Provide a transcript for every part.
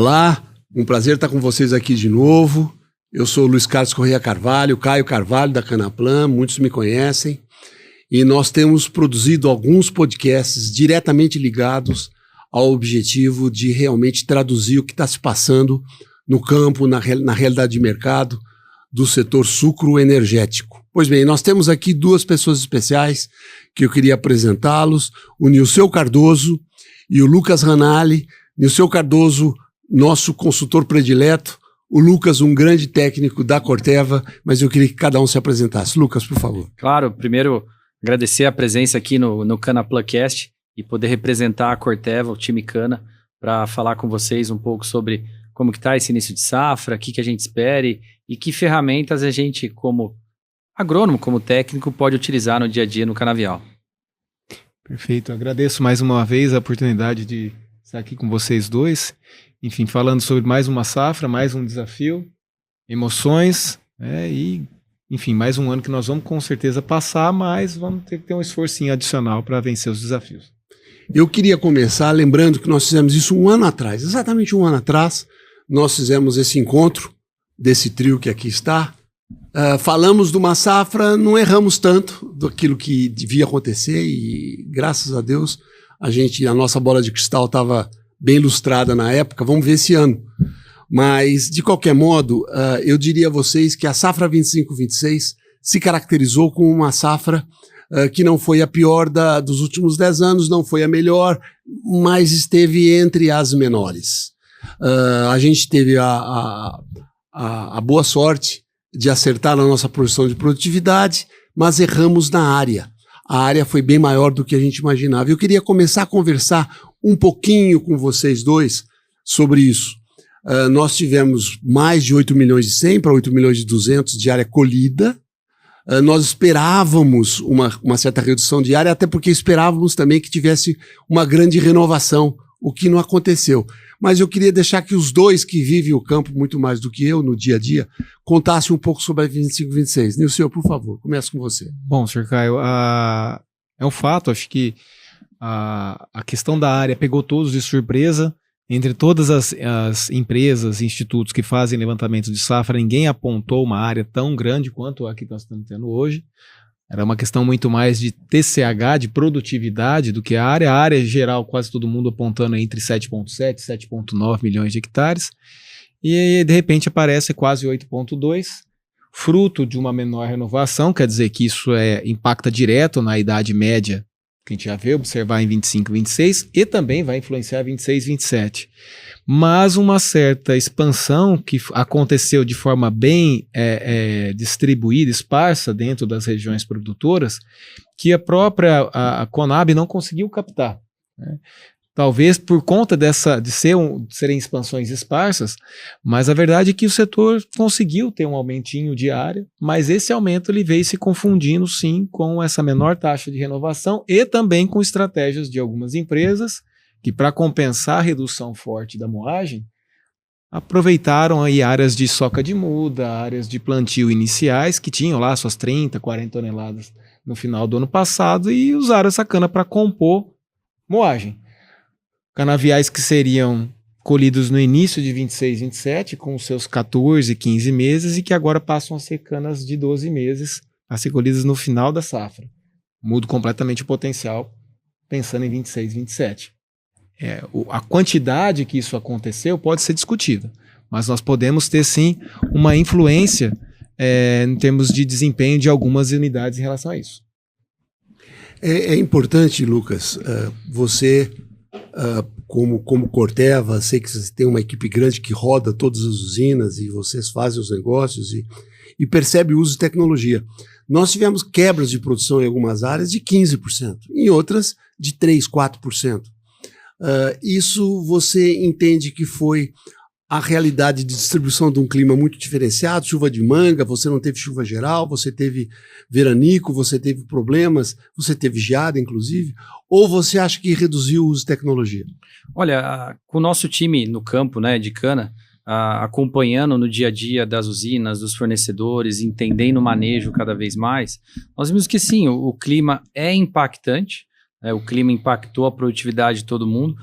Olá, um prazer estar com vocês aqui de novo. Eu sou o Luiz Carlos Corrêa Carvalho, Caio Carvalho da Canaplan, muitos me conhecem. E nós temos produzido alguns podcasts diretamente ligados ao objetivo de realmente traduzir o que está se passando no campo, na realidade de mercado do setor sucroenergético. Pois bem, nós temos aqui duas pessoas especiais que eu queria apresentá-los, o Nilceu Cardoso e o Lucas Ranalli. Nilceu Cardoso, nosso consultor predileto, o Lucas, um grande técnico da Corteva, mas eu queria que cada um se apresentasse. Lucas, por favor. Claro, primeiro agradecer a presença aqui no CanaPlanCast e poder representar a Corteva, o time Cana, para falar com vocês um pouco sobre como que está esse início de safra, o que a gente espere e que ferramentas a gente, como agrônomo, como técnico, pode utilizar no dia a dia no canavial. Perfeito, agradeço mais uma vez a oportunidade de estar aqui com vocês dois. Enfim, falando sobre mais uma safra, mais um desafio, emoções, e, enfim, mais um ano que nós vamos com certeza passar, mas vamos ter que ter um esforcinho adicional para vencer os desafios. Eu queria começar lembrando que nós fizemos isso um ano atrás, exatamente um ano atrás, nós fizemos esse encontro desse trio que aqui está, falamos de uma safra, não erramos tanto daquilo que devia acontecer e, graças a Deus, a nossa bola de cristal estava bem ilustrada na época, vamos ver esse ano. Mas, de qualquer modo, eu diria a vocês que a safra 25-26 se caracterizou como uma safra que não foi a pior dos últimos 10 anos, não foi a melhor, mas esteve entre as menores. A gente teve a boa sorte de acertar na nossa projeção de produtividade, mas erramos na área. A área foi bem maior do que a gente imaginava. Eu queria começar a conversar um pouquinho com vocês dois sobre isso. Nós tivemos mais de 8 milhões de 100 para 8 milhões de 200 de área colhida. Nós esperávamos uma certa redução de área, até porque esperávamos também que tivesse uma grande renovação, o que não aconteceu. Mas eu queria deixar que os dois que vivem o campo muito mais do que eu no dia a dia contassem um pouco sobre a 25-26. Nilceu, por favor, comece com você. Bom, Sr. Caio, é um fato, acho que a questão da área pegou todos de surpresa. Entre todas as empresas, institutos que fazem levantamento de safra, ninguém apontou uma área tão grande quanto a que nós estamos tendo hoje. Era uma questão muito mais de TCH, de produtividade, do que a área. A área geral, quase todo mundo apontando entre 7,7 e 7,9 milhões de hectares. E, de repente, aparece quase 8,2, fruto de uma menor renovação, quer dizer que isso impacta direto na idade média, que a gente já vê observar em 25, 26, e também vai influenciar 26, 27. Mas uma certa expansão que aconteceu de forma bem distribuída, esparsa dentro das regiões produtoras, que a própria Conab não conseguiu captar, né? Talvez por conta de serem expansões esparsas, mas a verdade é que o setor conseguiu ter um aumentinho de área, mas esse aumento ele veio se confundindo sim com essa menor taxa de renovação e também com estratégias de algumas empresas que, para compensar a redução forte da moagem, aproveitaram aí áreas de soca de muda, áreas de plantio iniciais que tinham lá suas 30, 40 toneladas no final do ano passado e usaram essa cana para compor moagem. Canaviais que seriam colhidos no início de 26, 27, com seus 14, 15 meses, e que agora passam a ser canas de 12 meses, a ser colhidas no final da safra. Muda completamente o potencial, pensando em 26, 27. A quantidade que isso aconteceu pode ser discutida, mas nós podemos ter, sim, uma influência em termos de desempenho de algumas unidades em relação a isso. É importante, Lucas, você... como Corteva, sei que você tem uma equipe grande que roda todas as usinas e vocês fazem os negócios e percebe o uso de tecnologia. Nós tivemos quebras de produção em algumas áreas de 15%, em outras de 3%, 4%. Isso você entende que foi a realidade de distribuição de um clima muito diferenciado, chuva de manga, você não teve chuva geral, você teve veranico, você teve problemas, você teve geada, inclusive, ou você acha que reduziu o uso de tecnologia? Olha, com o nosso time no campo, né, de cana, acompanhando no dia a dia das usinas, dos fornecedores, entendendo o manejo cada vez mais, nós vimos que sim, o clima é impactante, o clima impactou a produtividade de todo mundo.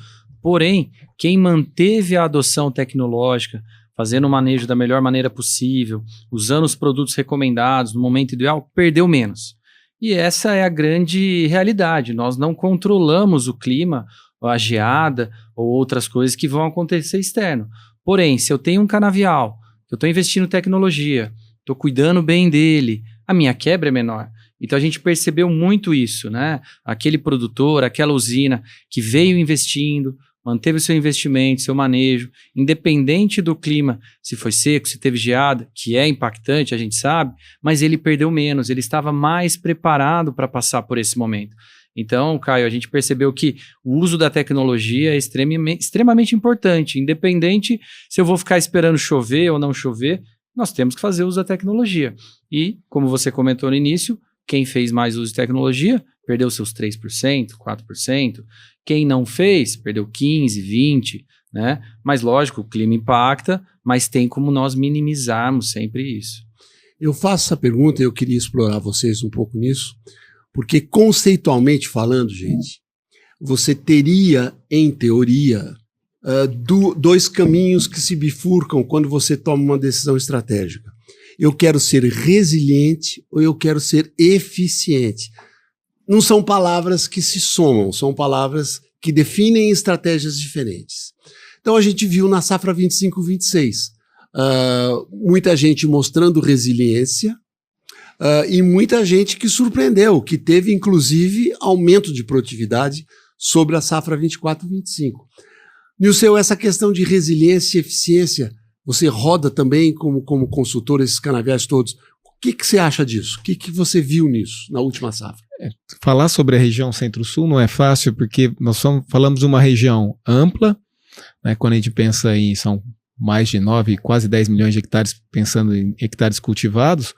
Porém, quem manteve a adoção tecnológica, fazendo o manejo da melhor maneira possível, usando os produtos recomendados no momento ideal, perdeu menos. E essa é a grande realidade. Nós não controlamos o clima, a geada ou outras coisas que vão acontecer externo. Porém, se eu tenho um canavial, eu estou investindo em tecnologia, estou cuidando bem dele, a minha quebra é menor. Então a gente percebeu muito isso, né? Aquele produtor, aquela usina que veio investindo, manteve o seu investimento, seu manejo, independente do clima, se foi seco, se teve geada, que é impactante, a gente sabe, mas ele perdeu menos, ele estava mais preparado para passar por esse momento. Então, Caio, a gente percebeu que o uso da tecnologia é extremamente importante, independente se eu vou ficar esperando chover ou não chover, nós temos que fazer uso da tecnologia. E, como você comentou no início, quem fez mais uso de tecnologia perdeu seus 3%, 4%. Quem não fez, perdeu 15%, 20%, né? Mas, lógico, o clima impacta, mas tem como nós minimizarmos sempre isso. Eu faço essa pergunta e eu queria explorar vocês um pouco nisso, porque conceitualmente falando, gente, você teria, em teoria, dois caminhos que se bifurcam quando você toma uma decisão estratégica. Eu quero ser resiliente ou eu quero ser eficiente. Não são palavras que se somam, são palavras que definem estratégias diferentes. Então a gente viu na safra 25-26 muita gente mostrando resiliência e muita gente que surpreendeu, que teve inclusive aumento de produtividade sobre a safra 24-25. Nilceu, essa questão de resiliência e eficiência, você roda também como consultor esses canaviais todos. O que você acha disso? O que você viu nisso na última safra? Falar sobre a região Centro-Sul não é fácil, porque nós falamos de uma região ampla, né, quando a gente pensa em são mais de 9, quase 10 milhões de hectares, pensando em hectares cultivados,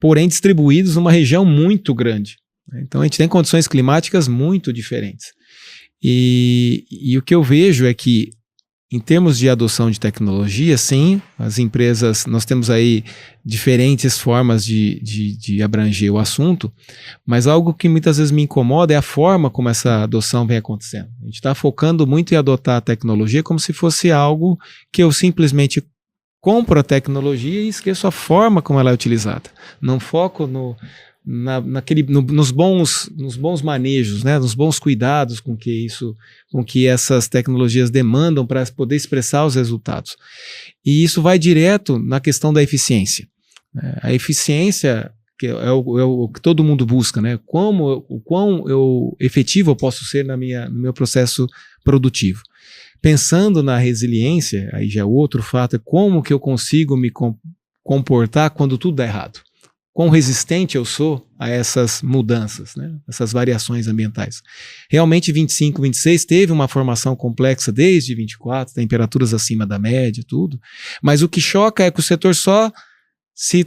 porém distribuídos numa região muito grande. Então a gente tem condições climáticas muito diferentes. E o que eu vejo é que, em termos de adoção de tecnologia, sim, as empresas, nós temos aí diferentes formas de abranger o assunto, mas algo que muitas vezes me incomoda é a forma como essa adoção vem acontecendo. A gente está focando muito em adotar a tecnologia como se fosse algo que eu simplesmente compro a tecnologia e esqueço a forma como ela é utilizada. Não foco nos bons manejos, né, nos bons cuidados com que essas tecnologias demandam para poder expressar os resultados. E isso vai direto na questão da eficiência. A eficiência que é o que todo mundo busca, né? O quão efetivo eu posso ser no meu processo produtivo. Pensando na resiliência, aí já é outro fato, é como que eu consigo me comportar quando tudo dá errado. Quão resistente eu sou a essas mudanças, né? Essas variações ambientais. Realmente 25, 26 teve uma formação complexa desde 24, temperaturas acima da média, tudo. Mas o que choca é que o setor só se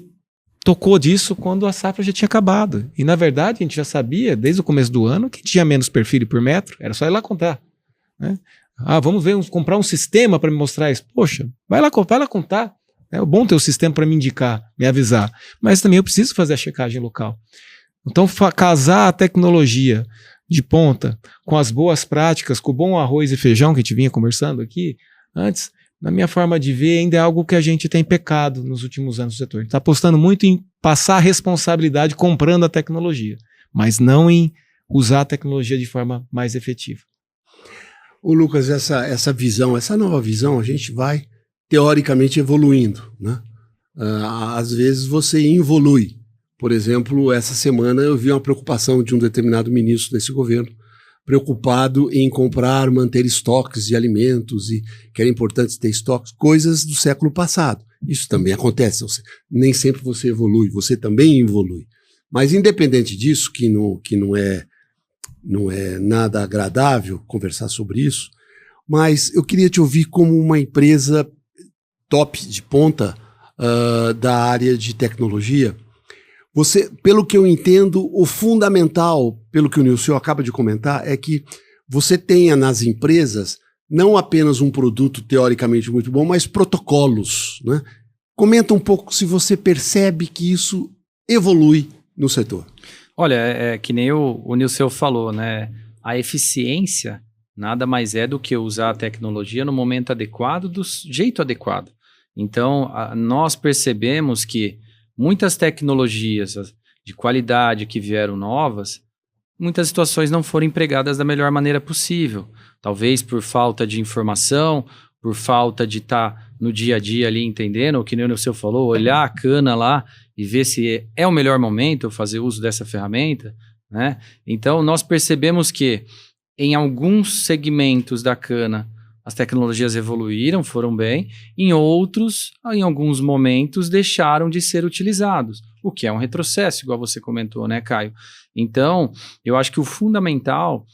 tocou disso quando a safra já tinha acabado. E na verdade a gente já sabia desde o começo do ano que tinha menos perfil por metro, era só ir lá contar, né? Vamos comprar um sistema para me mostrar isso. Poxa, vai lá contar. É bom ter o sistema para me indicar, me avisar, mas também eu preciso fazer a checagem local. Então, casar a tecnologia de ponta com as boas práticas, com o bom arroz e feijão que a gente vinha conversando aqui antes, na minha forma de ver, ainda é algo que a gente tem pecado nos últimos anos do setor. A gente está apostando muito em passar a responsabilidade comprando a tecnologia, mas não em usar a tecnologia de forma mais efetiva. Ô Lucas, essa visão, essa nova visão, a gente vai teoricamente evoluindo, né? Às vezes você involui. Por exemplo, essa semana eu vi uma preocupação de um determinado ministro desse governo, preocupado em comprar, manter estoques de alimentos e que era importante ter estoques, coisas do século passado. Isso também acontece, nem sempre você evolui, você também evolui. Mas independente disso, que não é nada agradável conversar sobre isso, mas eu queria te ouvir como uma empresa top de ponta da área de tecnologia. Você, pelo que eu entendo, o fundamental, pelo que o Nilceu acaba de comentar, é que você tenha nas empresas não apenas um produto teoricamente muito bom, mas protocolos, né? Comenta um pouco se você percebe que isso evolui no setor. Olha, que nem o Nilceu falou, né? A eficiência nada mais é do que usar a tecnologia no momento adequado, do jeito adequado. Então, nós percebemos que muitas tecnologias de qualidade que vieram novas, muitas situações não foram empregadas da melhor maneira possível. Talvez por falta de informação, por falta de estar no dia a dia ali entendendo, ou que nem o seu falou, olhar a cana lá e ver se é o melhor momento fazer uso dessa ferramenta, né? Então, nós percebemos que em alguns segmentos da cana, as tecnologias evoluíram, foram bem, em outros, em alguns momentos, deixaram de ser utilizados, o que é um retrocesso, igual você comentou, né, Caio? Então, eu acho que o fundamental,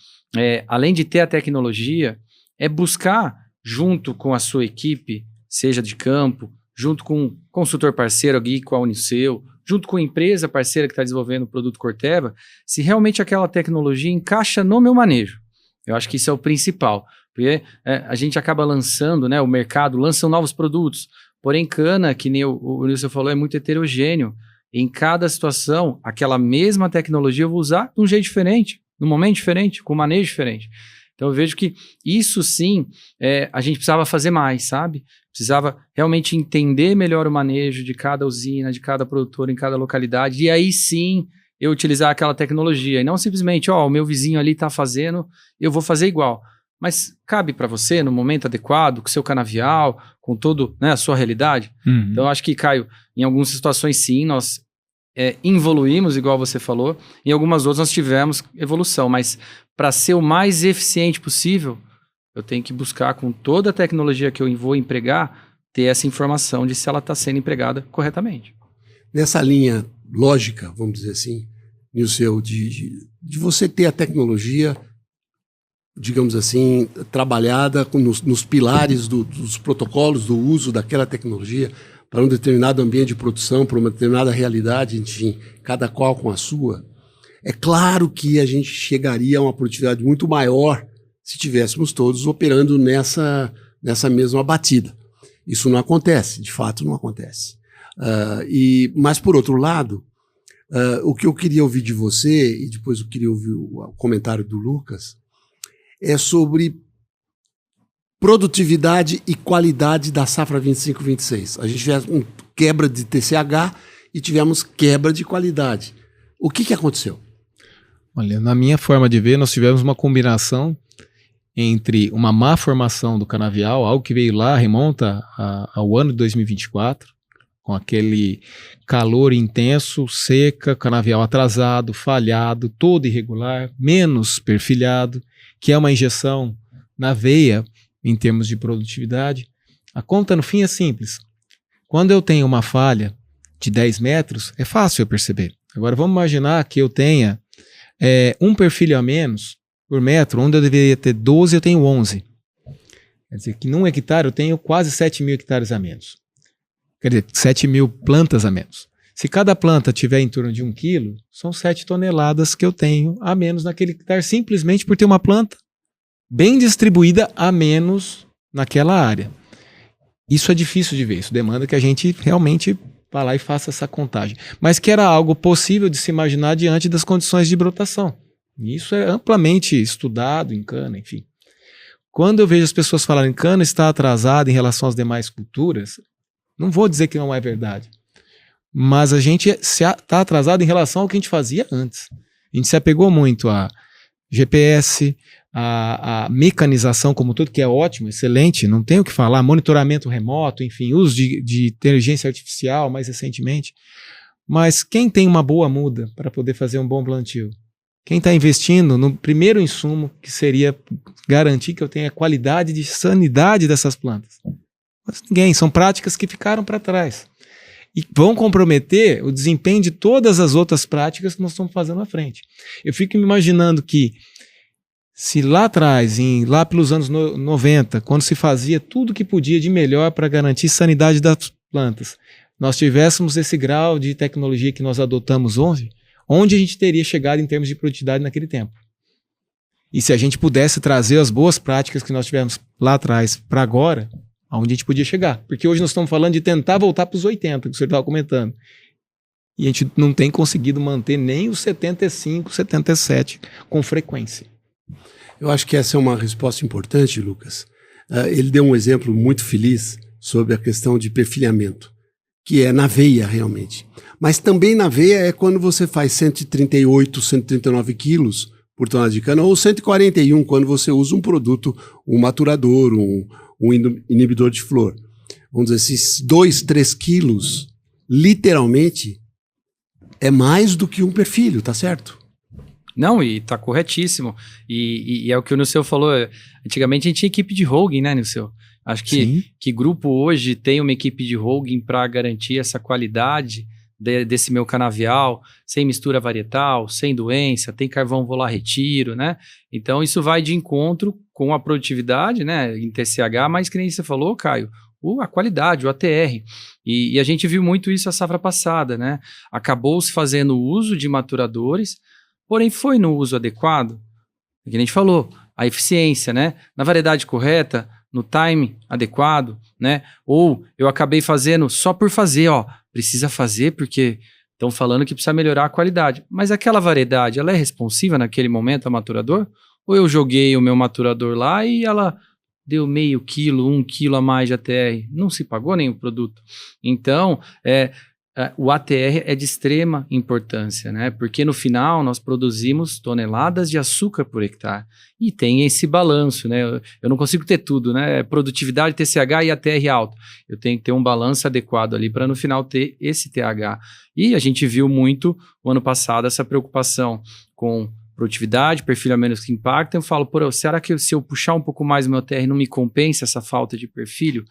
além de ter a tecnologia, é buscar, junto com a sua equipe, seja de campo, junto com um consultor parceiro aqui, com a Uniceu, junto com a empresa parceira que está desenvolvendo o produto Corteva, se realmente aquela tecnologia encaixa no meu manejo. Eu acho que isso é o principal. Porque a gente acaba lançando, né, o mercado lança novos produtos, porém cana, que nem o Nilson falou, é muito heterogêneo. Em cada situação, aquela mesma tecnologia eu vou usar de um jeito diferente, num momento diferente, com um manejo diferente. Então eu vejo que isso sim, a gente precisava fazer mais, sabe? Precisava realmente entender melhor o manejo de cada usina, de cada produtor em cada localidade, e aí sim eu utilizar aquela tecnologia, e não simplesmente, o meu vizinho ali está fazendo, eu vou fazer igual. Mas cabe para você, no momento adequado, com o seu canavial, com todo, né, a sua realidade. Uhum. Então, eu acho que, Caio, em algumas situações, sim, nós evoluímos, igual você falou. Em algumas outras, nós tivemos evolução. Mas, para ser o mais eficiente possível, eu tenho que buscar, com toda a tecnologia que eu vou empregar, ter essa informação de se ela está sendo empregada corretamente. Nessa linha lógica, vamos dizer assim, Nilson, de você ter a tecnologia, digamos assim, trabalhada nos pilares dos protocolos do uso daquela tecnologia para um determinado ambiente de produção, para uma determinada realidade, enfim, cada qual com a sua, é claro que a gente chegaria a uma produtividade muito maior se tivéssemos todos operando nessa mesma batida. Isso não acontece, de fato não acontece. Mas, por outro lado, o que eu queria ouvir de você, e depois eu queria ouvir o comentário do Lucas, é sobre produtividade e qualidade da safra 25-26. A gente tivemos quebra de TCH e tivemos quebra de qualidade. O que aconteceu? Olha, na minha forma de ver, nós tivemos uma combinação entre uma má formação do canavial, algo que veio lá, remonta ao ano de 2024, com aquele calor intenso, seca, canavial atrasado, falhado, todo irregular, menos perfilhado, que é uma injeção na veia em termos de produtividade. A conta no fim é simples. Quando eu tenho uma falha de 10 metros, é fácil eu perceber. Agora vamos imaginar que eu tenha um perfil a menos por metro, onde eu deveria ter 12, eu tenho 11. Quer dizer que num hectare eu tenho quase 7 mil hectares a menos. Quer dizer, 7 mil plantas a menos. Se cada planta tiver em torno de 1 quilo, são 7 toneladas que eu tenho a menos naquele hectare, simplesmente por ter uma planta bem distribuída a menos naquela área. Isso é difícil de ver, isso demanda que a gente realmente vá lá e faça essa contagem. Mas que era algo possível de se imaginar diante das condições de brotação. E isso é amplamente estudado em cana, enfim. Quando eu vejo as pessoas falarem que cana está atrasada em relação às demais culturas, não vou dizer que não é verdade. Mas a gente está atrasado em relação ao que a gente fazia antes. A gente se apegou muito a GPS, a mecanização como tudo, que é ótimo, excelente, não tem o que falar, monitoramento remoto, enfim, uso de inteligência artificial mais recentemente. Mas quem tem uma boa muda para poder fazer um bom plantio? Quem está investindo no primeiro insumo, que seria garantir que eu tenha qualidade de sanidade dessas plantas? Mas ninguém, são práticas que ficaram para trás. E vão comprometer o desempenho de todas as outras práticas que nós estamos fazendo à frente. Eu fico me imaginando que se lá atrás, lá pelos anos 90, quando se fazia tudo que podia de melhor para garantir sanidade das plantas, nós tivéssemos esse grau de tecnologia que nós adotamos hoje, onde a gente teria chegado em termos de produtividade naquele tempo? E se a gente pudesse trazer as boas práticas que nós tivemos lá atrás para agora, aonde a gente podia chegar. Porque hoje nós estamos falando de tentar voltar para os 80, que o senhor estava comentando. E a gente não tem conseguido manter nem os 75, 77 com frequência. Eu acho que essa é uma resposta importante, Lucas. Ele deu um exemplo muito feliz sobre a questão de perfilhamento, que é na veia realmente. Mas também na veia é quando você faz 138, 139 quilos por tonelada de cana, ou 141 quando você usa um produto, um maturador, um inibidor de flor. Vamos dizer, esses 2, 3 quilos, literalmente, é mais do que um perfilho, tá certo? Não, e tá corretíssimo. E é o que o Nilceu falou. Antigamente a gente tinha equipe de holding, né, Nilceu? Acho que grupo hoje tem uma equipe de holding para garantir essa qualidade desse meu canavial, sem mistura varietal, sem doença, tem carvão volar retiro, né? Então isso vai de encontro com a produtividade, né, em TCH, mas que nem você falou, Caio, a qualidade, o ATR. E a gente viu muito isso a safra passada, né? Acabou-se fazendo uso de maturadores, porém foi no uso adequado, que a gente falou, a eficiência, né? Na variedade correta, no time adequado, né? Ou eu acabei fazendo só por fazer, ó, precisa fazer porque estão falando que precisa melhorar a qualidade. Mas aquela variedade, ela é responsiva naquele momento a maturador? Ou eu joguei o meu maturador lá e ela deu meio quilo, 1 quilo a mais de ATR? Não se pagou nem o produto. Então, o ATR é de extrema importância, né? Porque no final nós produzimos toneladas de açúcar por hectare e tem esse balanço, né? Eu não consigo ter tudo, né? Produtividade, TCH e ATR alto. Eu tenho que ter um balanço adequado ali para no final ter esse TH. E a gente viu muito o ano passado essa preocupação com produtividade, perfilhamentos que impactam. Eu falo, será que se eu puxar um pouco mais o meu ATR não me compensa essa falta de perfilho?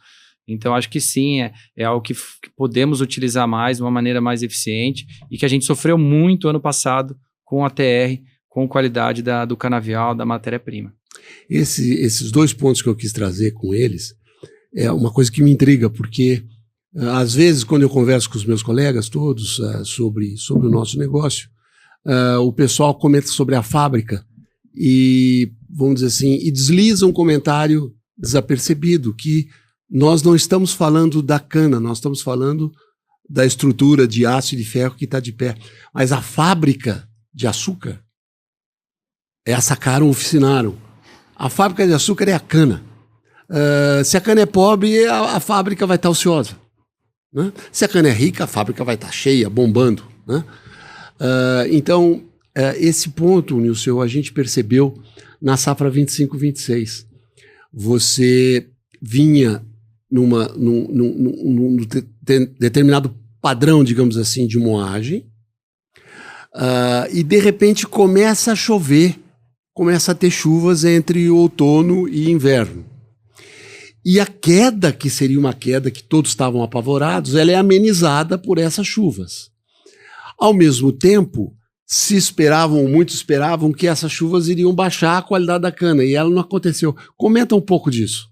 Então, acho que sim, é algo que podemos utilizar mais, de uma maneira mais eficiente, e que a gente sofreu muito ano passado com a TR, com qualidade do canavial, da matéria-prima. Esses 2 pontos que eu quis trazer com eles é uma coisa que me intriga, porque às vezes, quando eu converso com os meus colegas todos sobre o nosso negócio, o pessoal comenta sobre a fábrica e, vamos dizer assim, e desliza um comentário desapercebido, que nós não estamos falando da cana, nós estamos falando da estrutura de aço e de ferro que está de pé. Mas a fábrica de açúcar, sacaram, oficinaram. A fábrica de açúcar é a cana. Se a cana é pobre, a fábrica vai estar ociosa, né? Se a cana é rica, a fábrica vai estar cheia, bombando, né? Então, esse ponto, Nilceu, a gente percebeu na safra 25-26. Você vinha num determinado padrão, digamos assim, de moagem, e de repente começa a chover, começa a ter chuvas entre outono e inverno. E a queda, que seria uma queda que todos estavam apavorados, ela é amenizada por essas chuvas. Ao mesmo tempo, muitos esperavam que essas chuvas iriam baixar a qualidade da cana, e ela não aconteceu. Comenta um pouco disso.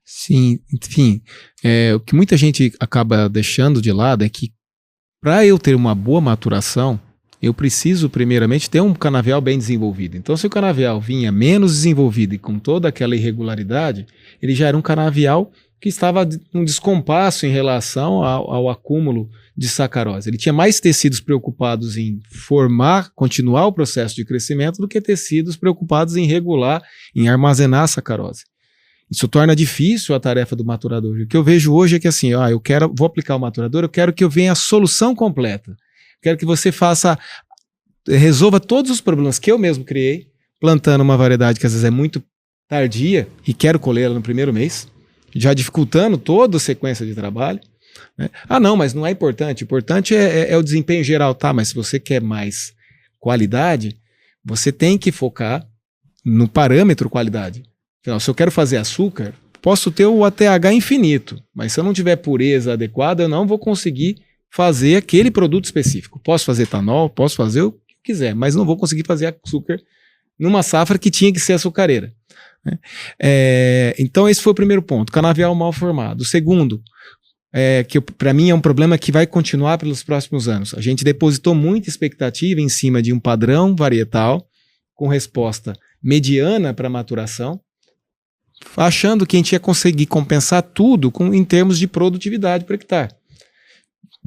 Sim, enfim, o que muita gente acaba deixando de lado é que para eu ter uma boa maturação, eu preciso primeiramente ter um canavial bem desenvolvido. Então, se o canavial vinha menos desenvolvido e com toda aquela irregularidade, ele já era um canavial que estava num descompasso em relação ao acúmulo de sacarose. Ele tinha mais tecidos preocupados em continuar o processo de crescimento do que tecidos preocupados em regular, em armazenar a sacarose. Isso torna difícil a tarefa do maturador. O que eu vejo hoje é que assim, vou aplicar o maturador, eu quero que eu venha a solução completa. Quero que você resolva todos os problemas que eu mesmo criei, plantando uma variedade que às vezes é muito tardia e quero colhê-la no primeiro mês, já dificultando toda a sequência de trabalho, né? Não, mas não é importante. O importante é o desempenho geral, tá? Mas se você quer mais qualidade, você tem que focar no parâmetro qualidade. Então, se eu quero fazer açúcar, posso ter o ATH infinito, mas se eu não tiver pureza adequada, eu não vou conseguir fazer aquele produto específico. Posso fazer etanol, posso fazer o que quiser, mas não vou conseguir fazer açúcar numa safra que tinha que ser açucareira, né? Então esse foi o primeiro ponto, canavial mal formado. O segundo, que para mim é um problema que vai continuar pelos próximos anos. A gente depositou muita expectativa em cima de um padrão varietal com resposta mediana para maturação, achando que a gente ia conseguir compensar tudo em termos de produtividade por hectare.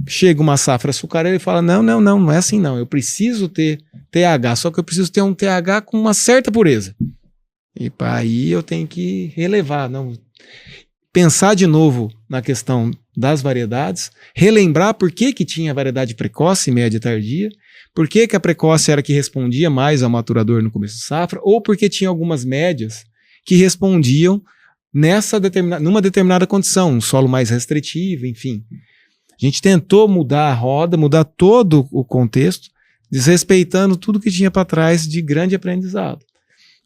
Chega uma safra açucareira e fala, não é assim não, eu preciso ter TH, só que eu preciso ter um TH com uma certa pureza. E aí eu tenho que relevar, não pensar de novo na questão das variedades, relembrar por que tinha variedade precoce, média e tardia, por que a precoce era que respondia mais ao maturador no começo de safra, ou porque tinha algumas médias que respondiam numa determinada condição, um solo mais restritivo, enfim. A gente tentou mudar a roda, mudar todo o contexto, desrespeitando tudo que tinha para trás de grande aprendizado.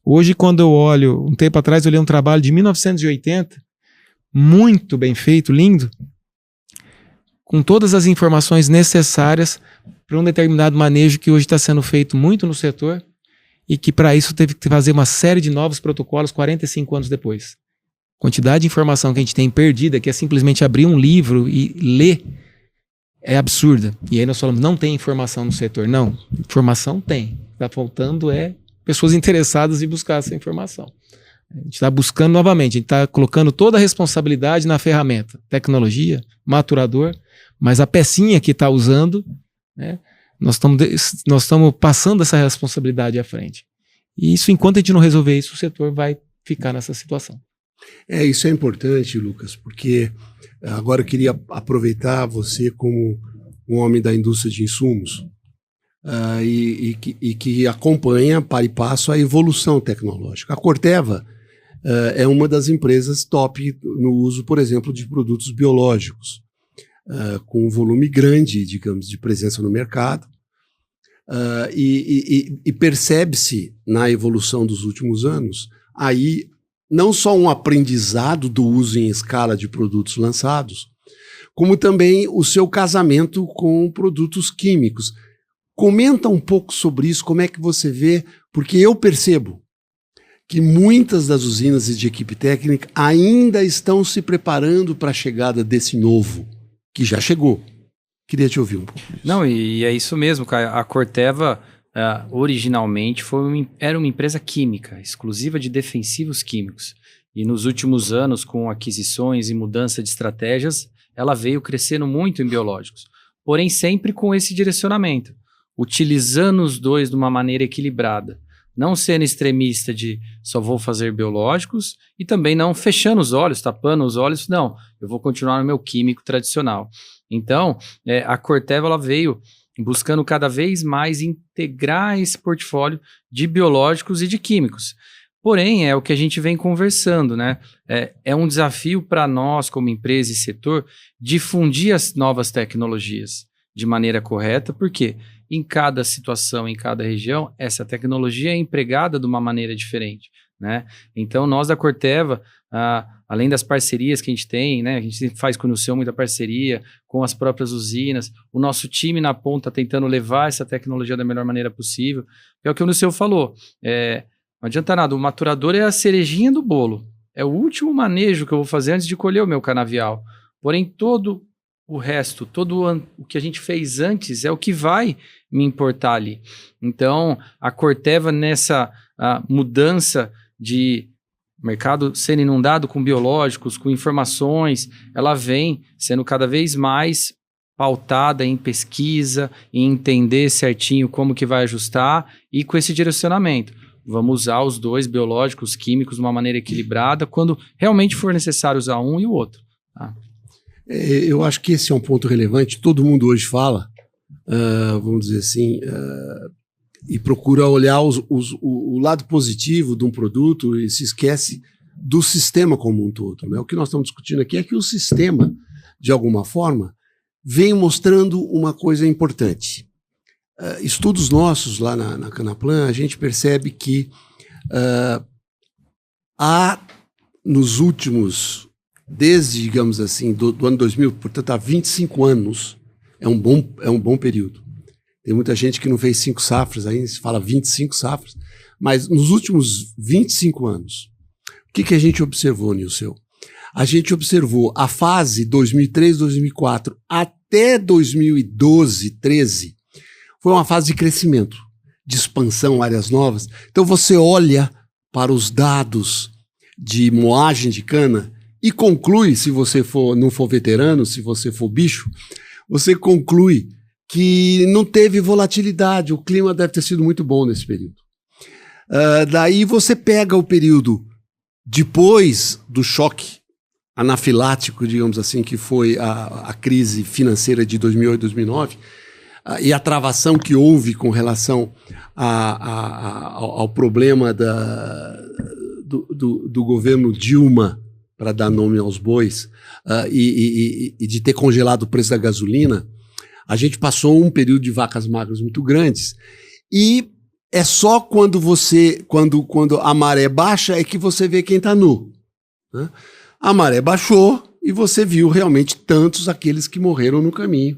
Hoje, quando eu olho, um tempo atrás eu olhei um trabalho de 1980, muito bem feito, lindo, com todas as informações necessárias para um determinado manejo que hoje está sendo feito muito no setor e que para isso teve que fazer uma série de novos protocolos 45 anos depois. A quantidade de informação que a gente tem perdida, que é simplesmente abrir um livro e ler, é absurda. E aí nós falamos, não tem informação no setor. Não, informação tem. O que está faltando é pessoas interessadas em buscar essa informação. A gente está buscando novamente, a gente está colocando toda a responsabilidade na ferramenta, tecnologia, maturador, mas a pecinha que está usando, né, nós estamos passando essa responsabilidade à frente. E isso, enquanto a gente não resolver isso, o setor vai ficar nessa situação. Isso é importante, Lucas, porque agora eu queria aproveitar você como um homem da indústria de insumos e que acompanha para e passo a evolução tecnológica. A Corteva é uma das empresas top no uso, por exemplo, de produtos biológicos, com um volume grande, digamos, de presença no mercado, e percebe-se na evolução dos últimos anos aí não só um aprendizado do uso em escala de produtos lançados, como também o seu casamento com produtos químicos. Comenta um pouco sobre isso, como é que você vê, porque eu percebo que muitas das usinas e de equipe técnica ainda estão se preparando para a chegada desse novo, que já chegou. Queria te ouvir um pouco disso. Não, e é isso mesmo, Caio. A Corteva originalmente era uma empresa química, exclusiva de defensivos químicos. E nos últimos anos, com aquisições e mudança de estratégias, ela veio crescendo muito em biológicos. Porém, sempre com esse direcionamento, utilizando os dois de uma maneira equilibrada. Não sendo extremista de só vou fazer biológicos e também não fechando os olhos, tapando os olhos. Não, eu vou continuar no meu químico tradicional. Então, a Corteva ela veio buscando cada vez mais integrar esse portfólio de biológicos e de químicos. Porém, é o que a gente vem conversando, né? É um desafio para nós, como empresa e setor, difundir as novas tecnologias de maneira correta, porque em cada situação, em cada região, essa tecnologia é empregada de uma maneira diferente, né? Então, nós da Corteva, além das parcerias que a gente tem, né? A gente faz com o Nilson muita parceria com as próprias usinas, o nosso time na ponta tentando levar essa tecnologia da melhor maneira possível. É o que o Nilson falou, não adianta nada, o maturador é a cerejinha do bolo, é o último manejo que eu vou fazer antes de colher o meu canavial. Porém, todo o resto, todo o que a gente fez antes é o que vai me importar ali. Então, a Corteva nessa mudança de mercado sendo inundado com biológicos, com informações, ela vem sendo cada vez mais pautada em pesquisa, em entender certinho como que vai ajustar e com esse direcionamento. Vamos usar os dois biológicos, químicos, de uma maneira equilibrada, quando realmente for necessário usar um e o outro. Tá? Eu acho que esse é um ponto relevante. Todo mundo hoje fala, vamos dizer assim, e procura olhar o lado positivo de um produto e se esquece do sistema como um todo, né? O que nós estamos discutindo aqui é que o sistema, de alguma forma, vem mostrando uma coisa importante. Estudos nossos lá na Canaplan, a gente percebe que há nos últimos, desde, digamos assim, do ano 2000, portanto há 25 anos, é um bom período. Tem muita gente que não fez 5 safras, aí se fala 25 safras, mas nos últimos 25 anos, o que a gente observou, Nilson? A gente observou a fase 2003, 2004 até 2012, 13, foi uma fase de crescimento, de expansão, áreas novas. Então você olha para os dados de moagem de cana e conclui, se você não for veterano, se você for bicho, você conclui que não teve volatilidade, o clima deve ter sido muito bom nesse período. Daí você pega o período depois do choque anafilático, digamos assim, que foi a crise financeira de 2008, 2009, e a travação que houve com relação ao problema do governo Dilma, para dar nome aos bois, e de ter congelado o preço da gasolina, a gente passou um período de vacas magras muito grandes, e é só quando a maré baixa é que você vê quem está nu, né? A maré baixou e você viu realmente tantos aqueles que morreram no caminho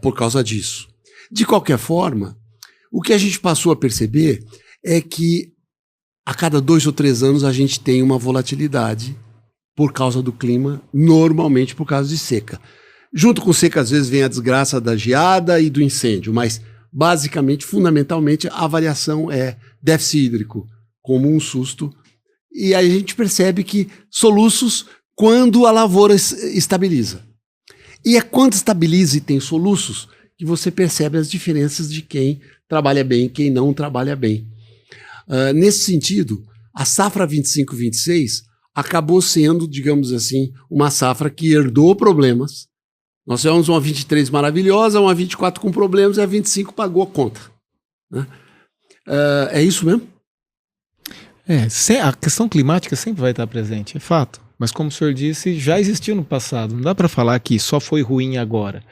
por causa disso. De qualquer forma, o que a gente passou a perceber é que a cada 2 ou 3 anos a gente tem uma volatilidade por causa do clima, normalmente por causa de seca. Junto com seca, às vezes, vem a desgraça da geada e do incêndio, mas basicamente, fundamentalmente, a variação é déficit hídrico como um susto. E aí a gente percebe que soluços quando a lavoura estabiliza. E é quando estabiliza e tem soluços que você percebe as diferenças de quem trabalha bem e quem não trabalha bem. Nesse sentido, a safra 25-26 acabou sendo, digamos assim, uma safra que herdou problemas. Nós tivemos uma 23 maravilhosa, uma 24 com problemas e a 25 pagou a conta, né? É isso mesmo? A questão climática sempre vai estar presente, é fato. Mas como o senhor disse, já existiu no passado. Não dá para falar que só foi ruim agora.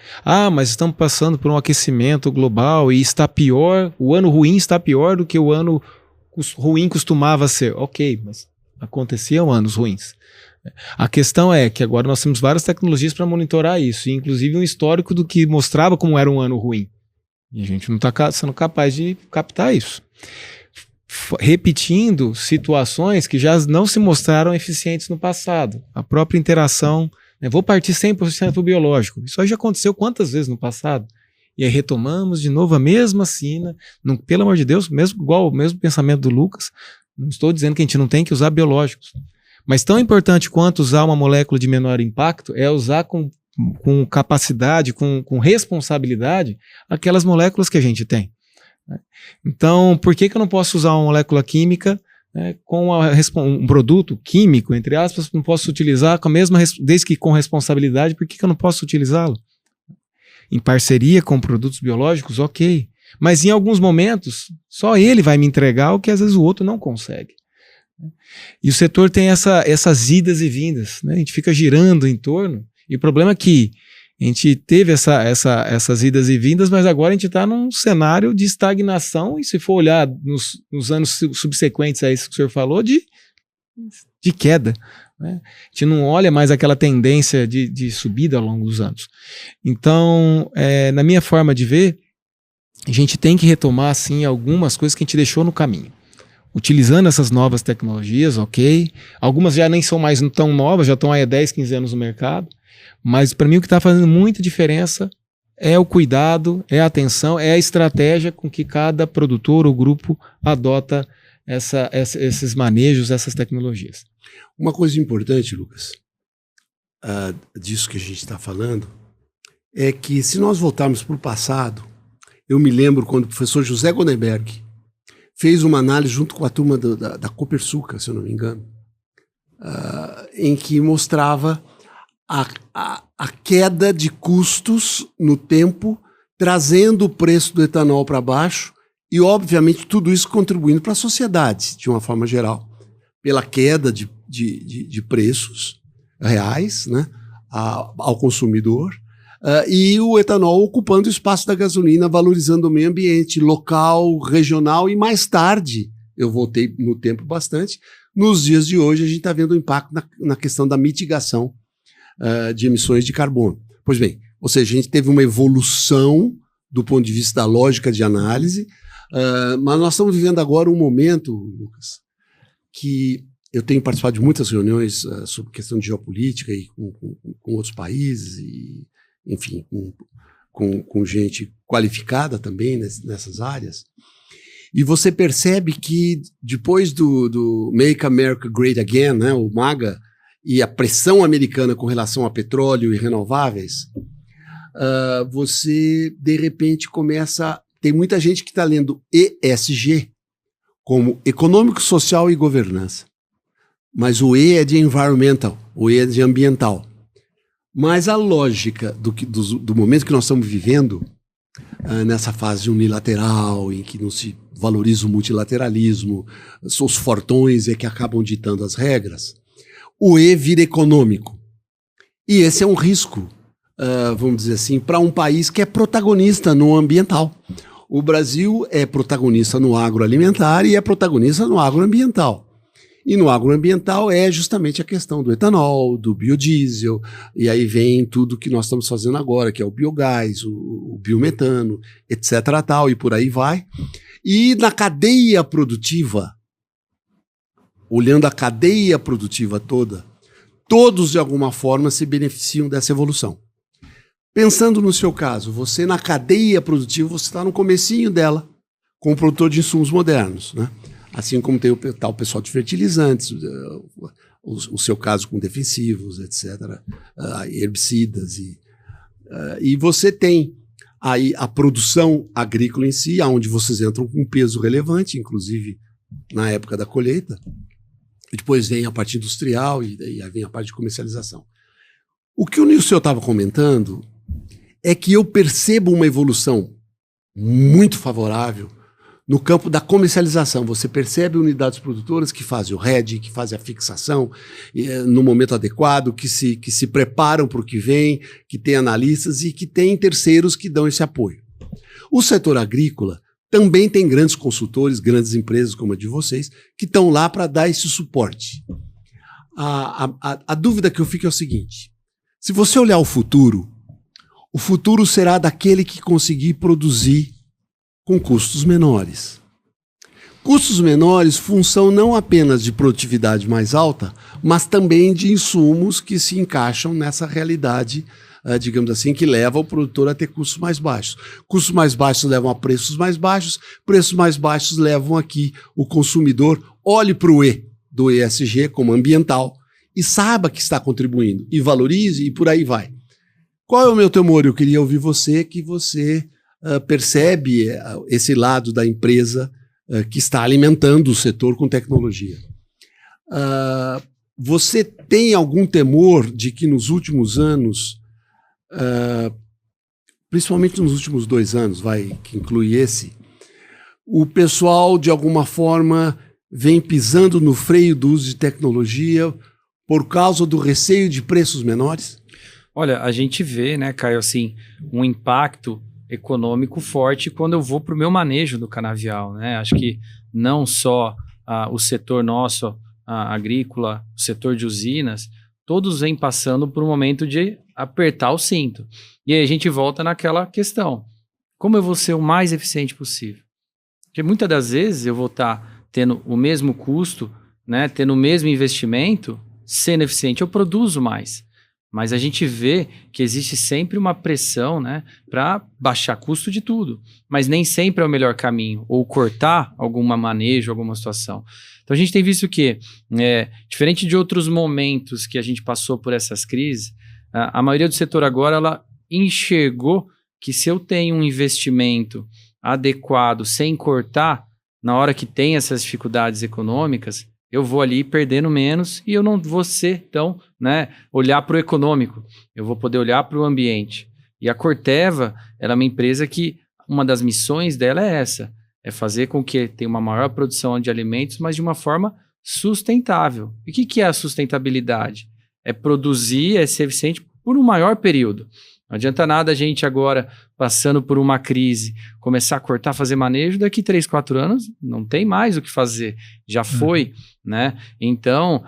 Mas estamos passando por um aquecimento global e está pior, o ano ruim está pior do que o ano ruim costumava ser. Ok, mas aconteciam anos ruins. A questão é que agora nós temos várias tecnologias para monitorar isso, inclusive um histórico do que mostrava como era um ano ruim. E a gente não está sendo capaz de captar isso. Repetindo situações que já não se mostraram eficientes no passado. A própria interação, vou partir 100% para o biológico. Isso aí já aconteceu quantas vezes no passado? E aí retomamos de novo a mesma sina, pelo amor de Deus, igual o mesmo pensamento do Lucas. Não estou dizendo que a gente não tem que usar biológicos, mas tão importante quanto usar uma molécula de menor impacto é usar com capacidade, com responsabilidade, aquelas moléculas que a gente tem. Então, por que eu não posso usar uma molécula química com um produto químico, entre aspas, não posso utilizar com a mesma, desde que com responsabilidade, por que eu não posso utilizá-lo? Em parceria com produtos biológicos, ok. Mas em alguns momentos, só ele vai me entregar o que às vezes o outro não consegue. E o setor tem essas idas e vindas, né? A gente fica girando em torno, e o problema é que a gente teve essas idas e vindas, mas agora a gente está num cenário de estagnação, e se for olhar nos anos subsequentes a isso que o senhor falou, de queda, né? A gente não olha mais aquela tendência de subida ao longo dos anos. Então, na minha forma de ver, a gente tem que retomar assim, algumas coisas que a gente deixou no caminho. Utilizando essas novas tecnologias, ok. Algumas já nem são mais tão novas, já estão aí há 10, 15 anos no mercado. Mas para mim o que está fazendo muita diferença é o cuidado, é a atenção, é a estratégia com que cada produtor ou grupo adota esses manejos, essas tecnologias. Uma coisa importante, Lucas, disso que a gente está falando, é que se nós voltarmos para o passado, eu me lembro quando o professor José Goneberg fez uma análise junto com a turma da Copersucar, se eu não me engano, em que mostrava a queda de custos no tempo, trazendo o preço do etanol para baixo e, obviamente, tudo isso contribuindo para a sociedade, de uma forma geral, pela queda de preços reais, né, ao consumidor, e o etanol ocupando o espaço da gasolina, valorizando o meio ambiente local, regional, e mais tarde, eu voltei no tempo bastante, nos dias de hoje a gente está vendo o impacto na questão da mitigação de emissões de carbono. Pois bem, ou seja, a gente teve uma evolução do ponto de vista da lógica de análise, mas nós estamos vivendo agora um momento, Lucas, que eu tenho participado de muitas reuniões sobre questão de geopolítica e com outros países, e, enfim, com gente qualificada também nessas áreas, e você percebe que depois do Make America Great Again, né, o MAGA, e a pressão americana com relação a petróleo e renováveis, você, de repente, tem muita gente que está lendo ESG como econômico, social e governança. Mas o E é de environmental, o E é de ambiental. Mas a lógica do momento que nós estamos vivendo, nessa fase unilateral, em que não se valoriza o multilateralismo, os fortões é que acabam ditando as regras, o E vira econômico. E esse é um risco, vamos dizer assim, para um país que é protagonista no ambiental. O Brasil é protagonista no agroalimentar e é protagonista no agroambiental. E no agroambiental é justamente a questão do etanol, do biodiesel, e aí vem tudo que nós estamos fazendo agora, que é o biogás, o biometano, etc. tal, e por aí vai. E na cadeia produtiva, olhando a cadeia produtiva toda, todos de alguma forma se beneficiam dessa evolução. Pensando no seu caso, você na cadeia produtiva, você está no comecinho dela, com o produtor de insumos modernos, né? Assim como tem o pessoal de fertilizantes, o seu caso com defensivos, etc., herbicidas. E você tem aí a produção agrícola em si, onde vocês entram com um peso relevante, inclusive na época da colheita. E depois vem a parte industrial e aí vem a parte de comercialização. O que o Nilson estava comentando é que eu percebo uma evolução muito favorável no campo da comercialização. Você percebe unidades produtoras que fazem o hedge, que fazem a fixação no momento adequado, que se preparam para o que vem, que tem analistas e que tem terceiros que dão esse apoio. O setor agrícola também tem grandes consultores, grandes empresas como a de vocês, que estão lá para dar esse suporte. A dúvida que eu fico é o seguinte: se você olhar o futuro será daquele que conseguir produzir com custos menores. Custos menores, função não apenas de produtividade mais alta, mas também de insumos que se encaixam nessa realidade, digamos assim, que leva o produtor a ter custos mais baixos. Custos mais baixos levam a preços mais baixos levam aqui o consumidor, olhe para o E do ESG como ambiental e saiba que está contribuindo, e valorize, e por aí vai. Qual é o meu temor? Eu queria ouvir você, que você percebe esse lado da empresa que está alimentando o setor com tecnologia. Você tem algum temor de que nos últimos anos, principalmente nos últimos 2 anos, que inclui esse, o pessoal de alguma forma vem pisando no freio do uso de tecnologia por causa do receio de preços menores? Olha, a gente vê, né, Caio, assim, um impacto econômico forte quando eu vou para o meu manejo do canavial, né? Acho que não só o setor nosso, agrícola, o setor de usinas, todos vêm passando por um momento de apertar o cinto. E aí a gente volta naquela questão: como eu vou ser o mais eficiente possível? Porque muitas das vezes eu vou estar tendo o mesmo custo, né, tendo o mesmo investimento, sendo eficiente, eu produzo mais. Mas a gente vê que existe sempre uma pressão, né, para baixar custo de tudo. Mas nem sempre é o melhor caminho, ou cortar algum manejo, alguma situação. Então a gente tem visto que, diferente de outros momentos que a gente passou por essas crises, a maioria do setor agora ela enxergou que se eu tenho um investimento adequado, sem cortar, na hora que tem essas dificuldades econômicas, eu vou ali perdendo menos e eu não vou ser, então, né, olhar para o econômico. Eu vou poder olhar para o ambiente. E a Corteva, ela é uma empresa que uma das missões dela é essa, é fazer com que tenha uma maior produção de alimentos, mas de uma forma sustentável. E o que é a sustentabilidade? É produzir, é ser eficiente por um maior período. Não adianta nada a gente agora, passando por uma crise, começar a cortar, fazer manejo, daqui 3, 4 anos não tem mais o que fazer, já foi, né? Então,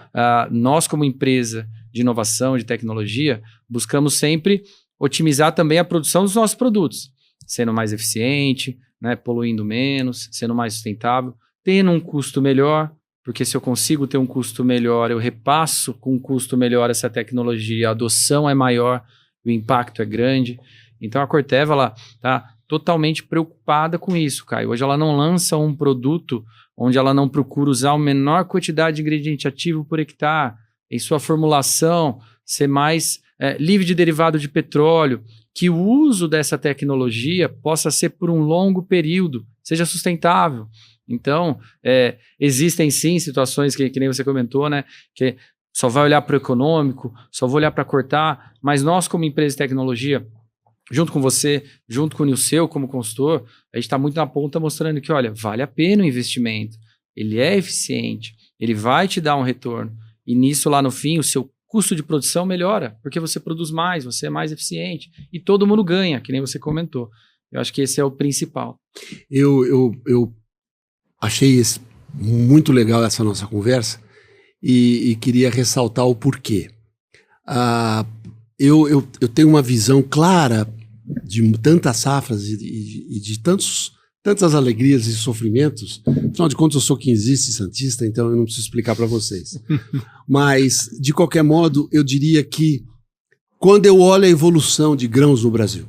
nós como empresa de inovação, de tecnologia, buscamos sempre otimizar também a produção dos nossos produtos, sendo mais eficiente, né, poluindo menos, sendo mais sustentável, tendo um custo melhor, porque se eu consigo ter um custo melhor, eu repasso com um custo melhor essa tecnologia, a adoção é maior, o impacto é grande. Então a Corteva ela está totalmente preocupada com isso, Caio. Hoje ela não lança um produto onde ela não procura usar a menor quantidade de ingrediente ativo por hectare, em sua formulação ser mais livre de derivado de petróleo, que o uso dessa tecnologia possa ser por um longo período, seja sustentável. Então, existem sim situações que nem você comentou, né? Que só vai olhar para o econômico, só vou olhar para cortar, mas nós, como empresa de tecnologia, junto com você, junto com o Nilceu como consultor, a gente está muito na ponta mostrando que, olha, vale a pena o investimento, ele é eficiente, ele vai te dar um retorno, e nisso lá no fim o seu custo de produção melhora, porque você produz mais, você é mais eficiente, e todo mundo ganha, que nem você comentou. Eu acho que esse é o principal. Eu achei muito legal essa nossa conversa e queria ressaltar o porquê. Eu tenho uma visão clara de tantas safras e de tantas alegrias e sofrimentos. Afinal de contas, eu sou quinzista e santista, então eu não preciso explicar para vocês. Mas, de qualquer modo, eu diria que quando eu olho a evolução de grãos no Brasil,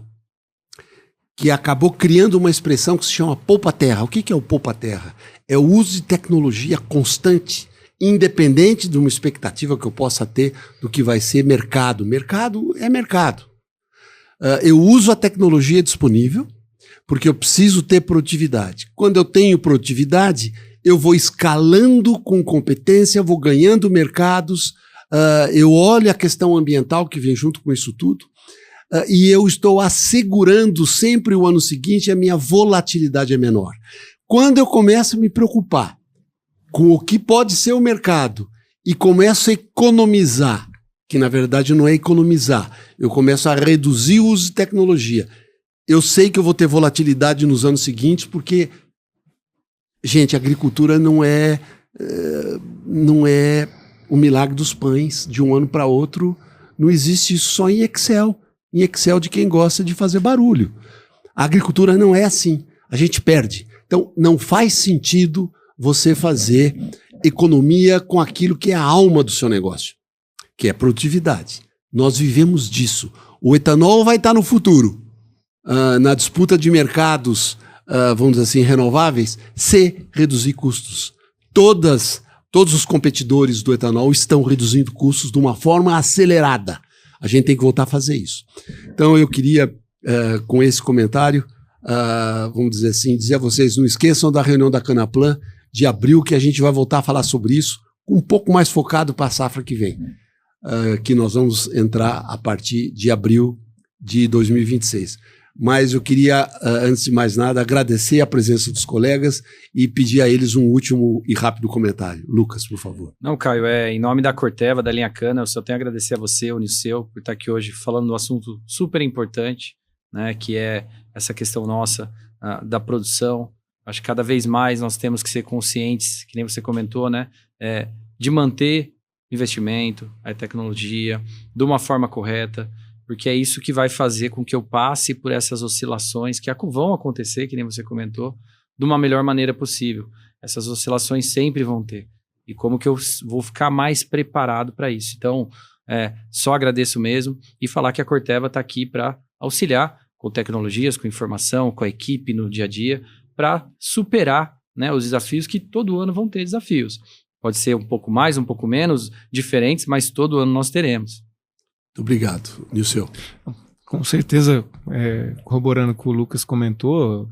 que acabou criando uma expressão que se chama poupa-terra. O que é o poupa-terra? É o uso de tecnologia constante, independente de uma expectativa que eu possa ter do que vai ser mercado. Mercado é mercado. Eu uso a tecnologia disponível porque eu preciso ter produtividade. Quando eu tenho produtividade, eu vou escalando com competência, vou ganhando mercados, eu olho a questão ambiental que vem junto com isso tudo, e eu estou assegurando sempre o ano seguinte, a minha volatilidade é menor. Quando eu começo a me preocupar com o que pode ser o mercado e começo a economizar, que na verdade não é economizar, eu começo a reduzir o uso de tecnologia. Eu sei que eu vou ter volatilidade nos anos seguintes, porque, gente, a agricultura não é o milagre dos pães de um ano para outro. Não existe isso só em Excel. Em Excel de quem gosta de fazer barulho. A agricultura não é assim. A gente perde. Então, não faz sentido você fazer economia com aquilo que é a alma do seu negócio, que é produtividade. Nós vivemos disso. O etanol vai estar no futuro, na disputa de mercados, vamos dizer assim, renováveis, se reduzir custos. Todos os competidores do etanol estão reduzindo custos de uma forma acelerada. A gente tem que voltar a fazer isso. Então, eu queria, com esse comentário, vamos dizer assim, dizer a vocês, não esqueçam da reunião da Canaplan de abril, que a gente vai voltar a falar sobre isso, um pouco mais focado para a safra que vem, que nós vamos entrar a partir de abril de 2026. Mas eu queria, antes de mais nada, agradecer a presença dos colegas e pedir a eles um último e rápido comentário. Lucas, por favor. Não, Caio, em nome da Corteva, da linha Cana, eu só tenho a agradecer a você, o Nilceu, por estar aqui hoje falando do assunto super importante, né, que é essa questão nossa da produção. Acho que cada vez mais nós temos que ser conscientes, que nem você comentou, né, de manter o investimento, a tecnologia, de uma forma correta, porque é isso que vai fazer com que eu passe por essas oscilações que vão acontecer, que nem você comentou, de uma melhor maneira possível. Essas oscilações sempre vão ter. E como que eu vou ficar mais preparado para isso? Então, só agradeço mesmo e falar que a Corteva está aqui para auxiliar com tecnologias, com informação, com a equipe no dia a dia, para superar, né, os desafios que todo ano vão ter desafios. Pode ser um pouco mais, um pouco menos, diferentes, mas todo ano nós teremos. Muito obrigado, Nilceu. Com certeza, corroborando com o Lucas comentou,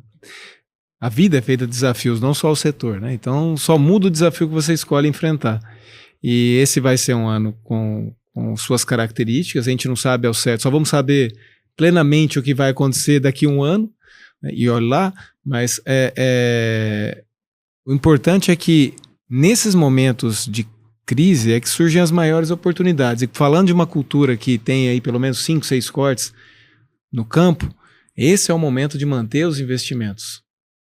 a vida é feita de desafios, não só o setor, né? Então, só muda o desafio que você escolhe enfrentar. E esse vai ser um ano com suas características, a gente não sabe ao certo, só vamos saber plenamente o que vai acontecer daqui a um ano, né? E olha lá, mas o importante é que nesses momentos de crise é que surgem as maiores oportunidades. E falando de uma cultura que tem aí pelo menos 5, 6 cortes no campo, esse é o momento de manter os investimentos.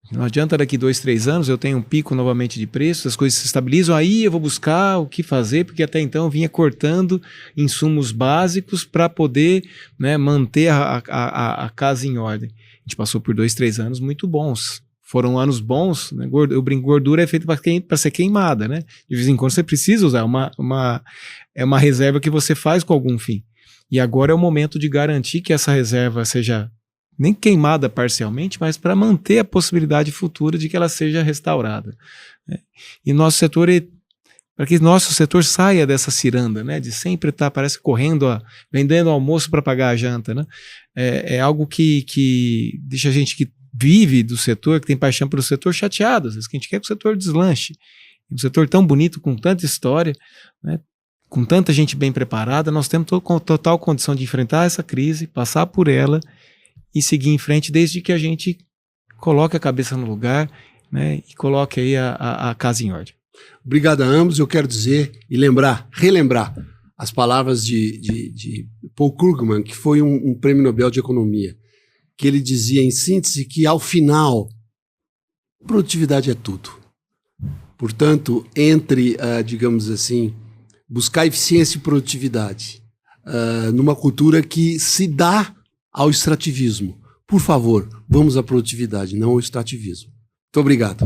Não adianta daqui 2, 3 anos eu tenho um pico novamente de preços, as coisas se estabilizam, aí eu vou buscar o que fazer, porque até então eu vinha cortando insumos básicos para poder, né, manter a casa em ordem. A gente passou por 2, 3 anos muito bons. Foram anos bons, né? Eu brinco, gordura é feita para ser queimada, né? De vez em quando você precisa usar, é uma reserva que você faz com algum fim. E agora é o momento de garantir que essa reserva seja nem queimada parcialmente, mas para manter a possibilidade futura de que ela seja restaurada, né? E nosso setor, para que nosso setor saia dessa ciranda, né? De sempre estar, parece, correndo, vendendo almoço para pagar a janta, né? É algo que deixa a gente vive do setor, que tem paixão pelo setor, chateado, às vezes que a gente quer que o setor deslanche. Um setor tão bonito, com tanta história, né, com tanta gente bem preparada, nós temos total condição de enfrentar essa crise, passar por ela e seguir em frente, desde que a gente coloque a cabeça no lugar, né, e coloque aí a casa em ordem. Obrigado a ambos. Eu quero dizer e relembrar as palavras de Paul Krugman, que foi um prêmio Nobel de Economia, que ele dizia, em síntese, que ao final, produtividade é tudo. Portanto, entre, digamos assim, buscar eficiência e produtividade numa cultura que se dá ao extrativismo. Por favor, vamos à produtividade, não ao extrativismo. Muito obrigado.